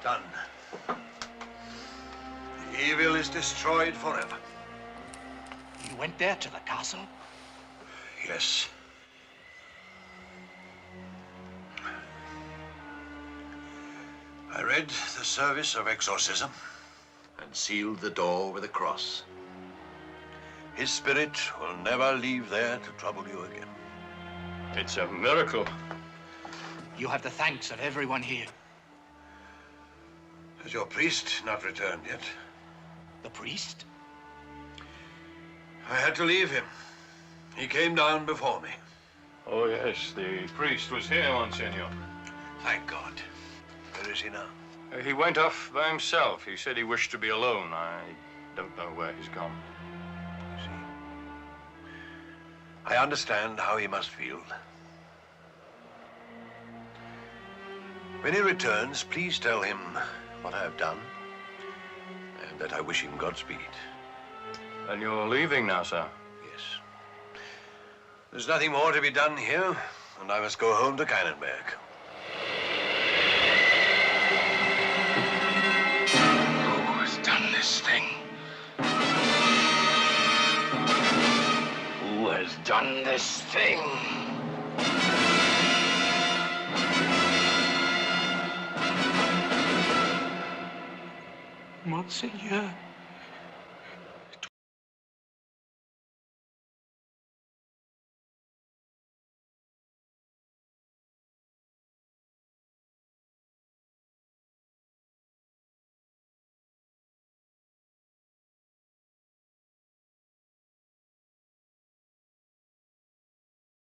done. The evil is destroyed forever. You went there to the castle? Yes. I read the service of exorcism and sealed the door with a cross. His spirit will never leave there to trouble you again. It's a miracle. You have the thanks of everyone here. Has your priest not returned yet? The priest? I had to leave him. He came down before me. Oh, yes, the priest was here, Monsignor. Thank God. Where is he now? He went off by himself. He said he wished to be alone. I don't know where he's gone. I see. I understand how he must feel. When he returns, please tell him what I have done and that I wish him Godspeed. And you're leaving now, sir? Yes. There's nothing more to be done here, and I must go home to Kannenberg. Who has done this thing? Who has done this thing? Monsignor.